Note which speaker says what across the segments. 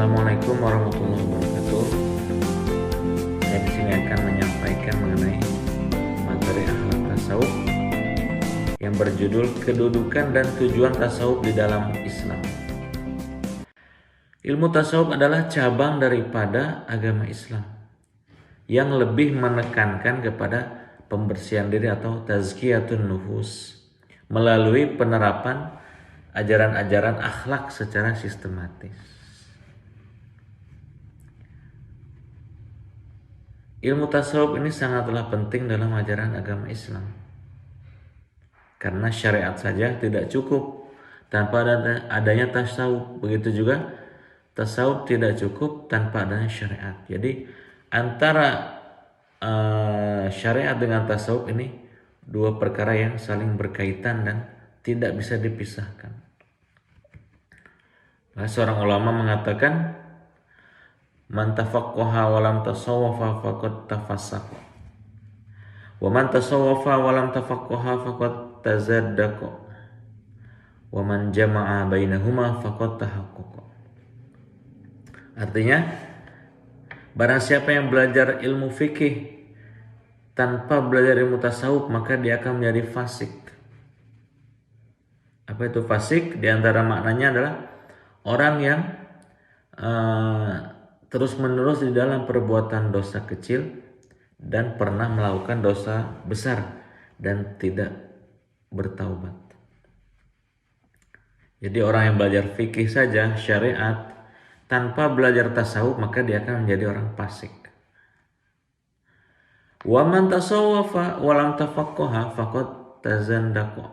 Speaker 1: Assalamualaikum warahmatullahi wabarakatuh. Saya di sini akan menyampaikan mengenai materi akhlak tasawuf yang berjudul kedudukan dan tujuan tasawuf di dalam Islam. Ilmu tasawuf adalah cabang daripada agama Islam yang lebih menekankan kepada pembersihan diri atau tazkiyatun nufus melalui penerapan ajaran-ajaran akhlak secara sistematis. Ilmu tasawuf ini sangatlah penting dalam ajaran agama Islam. Karena syariat saja tidak cukup tanpa adanya tasawuf. Begitu juga tasawuf tidak cukup tanpa adanya syariat. Jadi antara syariat dengan tasawuf ini dua perkara yang saling berkaitan dan tidak bisa dipisahkan. Seorang ulama mengatakan, man tafaqqaha wa lam tasawwafa faqad tafassaqa. Wa man tasawwafa wa lam tafaqqaha faqad tazaddaqa. Wa man jama'a bainahuma faqad tahaqqaqa. Artinya, barang siapa yang belajar ilmu fikih tanpa belajar ilmu tasawuf, maka dia akan menjadi fasik. Apa itu fasik? Di antara maknanya adalah orang yang terus-menerus di dalam perbuatan dosa kecil dan pernah melakukan dosa besar dan tidak bertaubat. Jadi orang yang belajar fikih saja, syariat, tanpa belajar tasawuf, maka dia akan menjadi orang fasik. Wa man tasawwafa wa lam tafaqqaha faqad tazandaqa.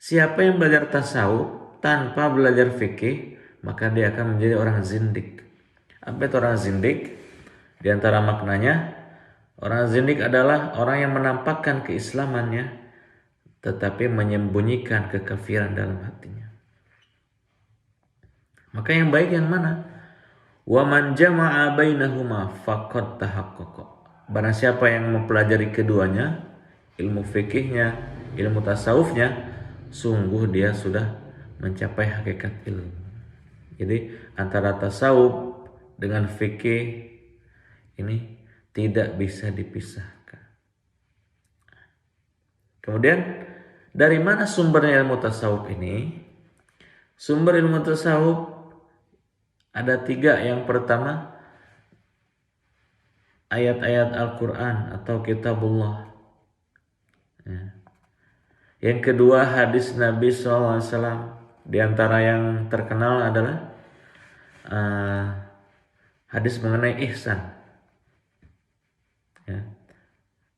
Speaker 1: Siapa yang belajar tasawuf tanpa belajar fikih, maka dia akan menjadi orang zindik. Apa itu orang zindik? Di antara maknanya, orang zindik adalah orang yang menampakkan keislamannya tetapi menyembunyikan kekafiran dalam hatinya. Maka yang baik yang mana? Wa man jama'a bainahuma faqad tahaqqaqa. Barang siapa yang mempelajari keduanya, ilmu fikihnya, ilmu tasawufnya, sungguh dia sudah mencapai hakikat ilmu. Jadi antara tasawuf dengan fikih ini tidak bisa dipisahkan. Kemudian dari mana sumbernya ilmu tasawuf ini? Sumber ilmu tasawuf ada 3. Yang pertama, ayat-ayat Al-Quran atau kitabullah. Yang kedua, hadis Nabi SAW. Di antara yang terkenal adalah hadis mengenai ihsan.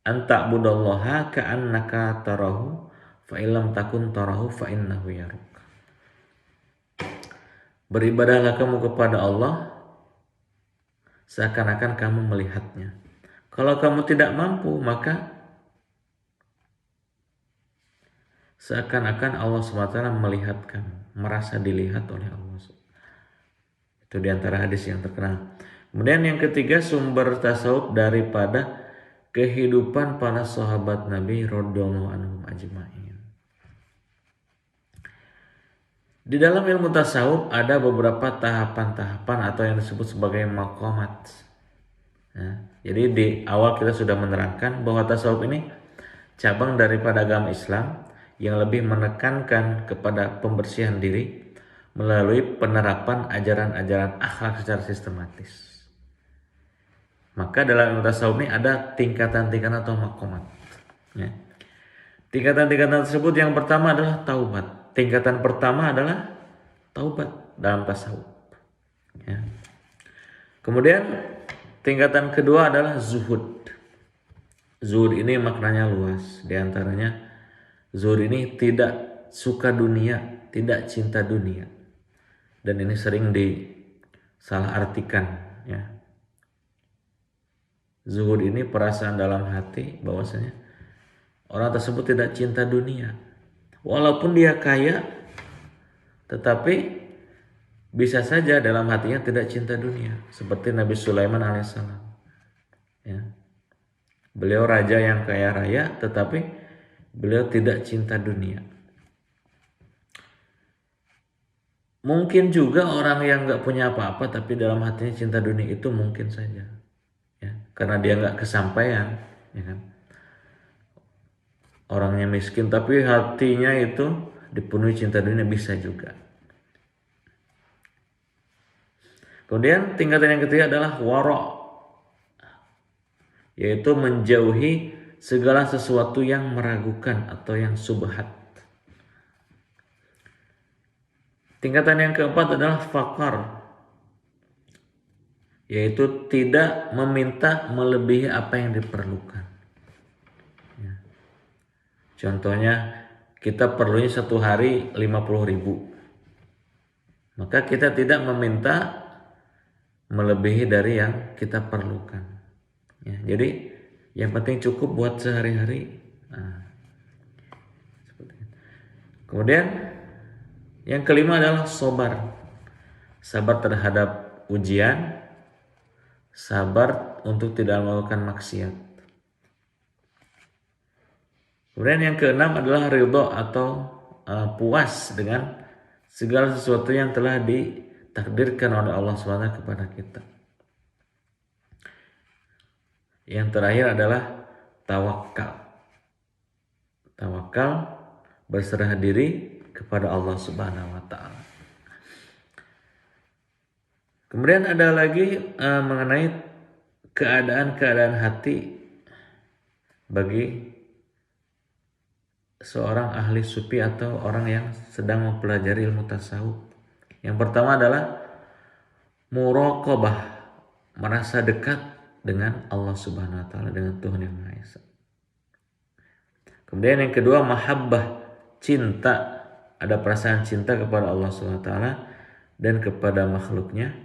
Speaker 1: Anta budallaha ka'annaka tarahu fa illam takun tarahu fa innahu yaruk. Beribadahlah kamu kepada Allah seakan-akan kamu melihatnya. Kalau kamu tidak mampu, maka seakan-akan Allah SWT melihat kamu, merasa dilihat oleh Allah. Itu diantara hadis yang terkenal. Kemudian yang ketiga, sumber tasawuf daripada kehidupan para sahabat Nabi radhiyallahu anhum ajma'in. Di dalam ilmu tasawuf ada beberapa tahapan-tahapan atau yang disebut sebagai maqamat. Jadi di awal kita sudah menerangkan bahwa tasawuf ini cabang daripada agama Islam yang lebih menekankan kepada pembersihan diri melalui penerapan ajaran-ajaran akhlak secara sistematis. Maka dalam ilmu tasawuf ini ada tingkatan-tingkatan atau maqamat. Tingkatan-tingkatan tersebut yang pertama adalah taubat. Tingkatan pertama adalah taubat dalam tasawuf. Kemudian tingkatan kedua adalah zuhud. Zuhud ini maknanya luas. Di antaranya zuhud ini tidak suka dunia, tidak cinta dunia. Dan ini sering disalahartikan. Zuhud ini perasaan dalam hati bahwasanya orang tersebut tidak cinta dunia. Walaupun dia kaya, tetapi bisa saja dalam hatinya tidak cinta dunia. Seperti Nabi Sulaiman alaihissalam. Beliau raja yang kaya raya, tetapi beliau tidak cinta dunia. Mungkin juga orang yang nggak punya apa-apa tapi dalam hatinya cinta dunia, itu mungkin saja, ya, karena dia nggak kesampaian, ya kan. Orangnya miskin tapi hatinya itu dipenuhi cinta dunia, bisa juga. Kemudian tingkatan yang ketiga adalah wara', yaitu menjauhi segala sesuatu yang meragukan atau yang subhat. Tingkatan yang keempat adalah fakar, yaitu tidak meminta melebihi apa yang diperlukan. Ya. Contohnya, kita perlunya satu hari 50.000, maka kita tidak meminta melebihi dari yang kita perlukan. Ya, jadi yang penting cukup buat sehari-hari. Nah, kemudian yang kelima adalah sabar. Sabar terhadap ujian, sabar untuk tidak melakukan maksiat. Kemudian yang keenam adalah ridho atau puas dengan segala sesuatu yang telah ditakdirkan oleh Allah SWT kepada kita. Yang terakhir adalah tawakal. Tawakal, berserah diri kepada Allah Subhanahu wa taala. Kemudian ada lagi mengenai keadaan-keadaan hati bagi seorang ahli sufi atau orang yang sedang mempelajari ilmu tasawuf. Yang pertama adalah muraqabah, merasa dekat dengan Allah Subhanahu wa taala, dengan Tuhan yang Maha Esa. Kemudian yang kedua mahabbah, cinta, ada perasaan cinta kepada Allah Subhanahu wa taala dan kepada makhluknya.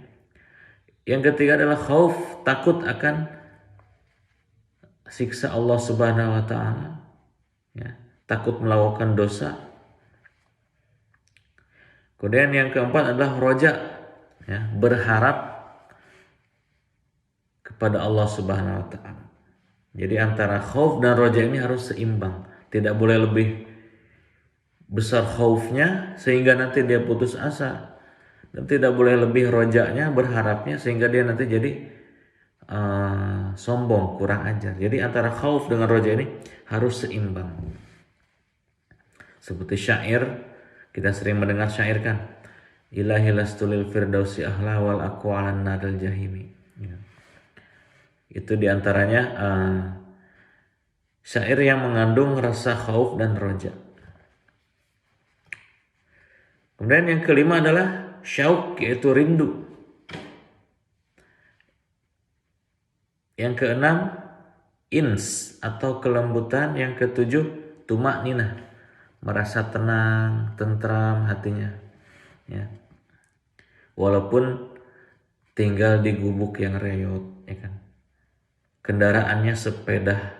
Speaker 1: Yang ketiga adalah khauf, takut akan siksa Allah Subhanahu wa taala, ya, takut melakukan dosa. Kemudian yang keempat adalah roja, ya, berharap kepada Allah Subhanahu wa taala. Jadi antara khauf dan roja ini harus seimbang, tidak boleh lebih besar khaufnya sehingga nanti dia putus asa, dan tidak boleh lebih rojanya, berharapnya, sehingga dia nanti jadi sombong, kurang ajar. Jadi antara khauf dengan roja ini harus seimbang. Seperti syair, kita sering mendengar syair kan, ilahi lastulil firdausi ahla wal aqwalan naril jahimi, ya. Itu diantaranya syair yang mengandung rasa khauf dan roja. Kemudian yang kelima adalah syauq, yaitu rindu. Yang keenam ins atau kelembutan. Yang ketujuh tumakninah, merasa tenang, tentram hatinya, ya. Walaupun tinggal di gubuk yang reyot, ya kan. Kendaraannya sepeda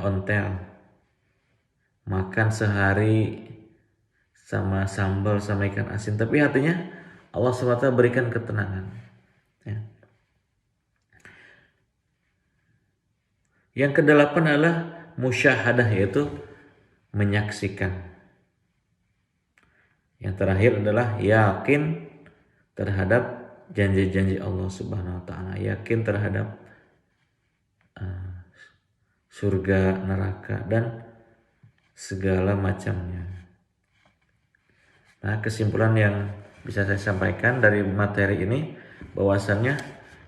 Speaker 1: ontel, makan sehari sama sambal sama ikan asin, tapi hatinya Allah SWT berikan ketenangan, ya. Yang kedelapan adalah musyahadah, yaitu menyaksikan. Yang terakhir adalah yakin terhadap janji-janji Allah Subhanahu wa taala, yakin terhadap surga, neraka, dan segala macamnya. Nah, kesimpulan yang bisa saya sampaikan dari materi ini bahwasannya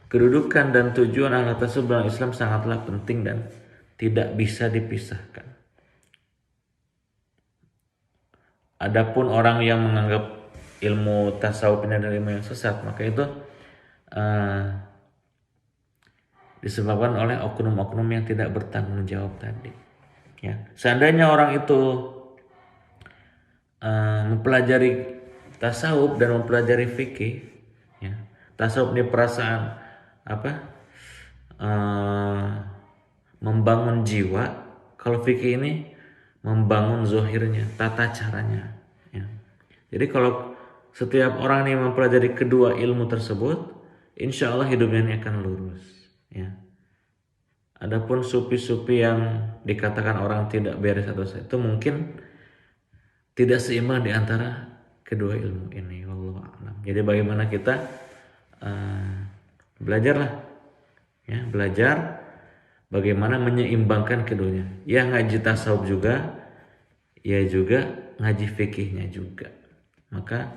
Speaker 1: kedudukan dan tujuan ahli tasawuf dalam Islam sangatlah penting dan tidak bisa dipisahkan. Adapun orang yang menganggap ilmu tasawuf ini adalah ilmu yang sesat, maka itu disebabkan oleh oknum-oknum yang tidak bertanggung jawab tadi, ya. Seandainya orang itu mempelajari tasawuf dan mempelajari fikih, ya. Tasawuf ini perasaan membangun jiwa, kalau fikih ini membangun zohirnya, tata caranya, ya. Jadi kalau setiap orang yang mempelajari kedua ilmu tersebut, insya Allah hidupnya ini akan lurus, ya. Adapun sufi-sufi yang dikatakan orang tidak beres atau itu mungkin tidak seimbang di antara kedua ilmu ini. Wallahu a'lam. Jadi bagaimana kita belajarlah, ya, belajar bagaimana menyeimbangkan keduanya. Ya ngaji tasawuf juga, ya juga ngaji fikihnya juga. Maka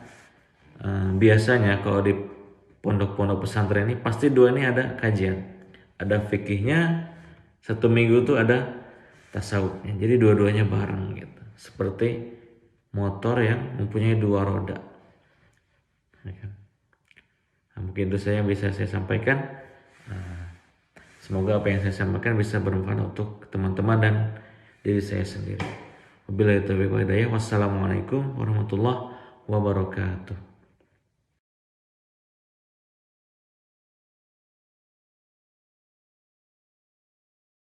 Speaker 1: biasanya kalau di pondok-pondok pesantren ini pasti dua ini ada kajian, ada fikihnya, satu minggu tuh ada tasawufnya. Jadi dua-duanya bareng gitu. Seperti motor yang mempunyai dua roda. Nah, mungkin itu saya bisa saya sampaikan. Semoga apa yang saya sampaikan bisa bermanfaat untuk teman-teman dan diri saya sendiri. Wabillahi taufiq wal hidayah. Wassalamualaikum warahmatullahi wabarakatuh.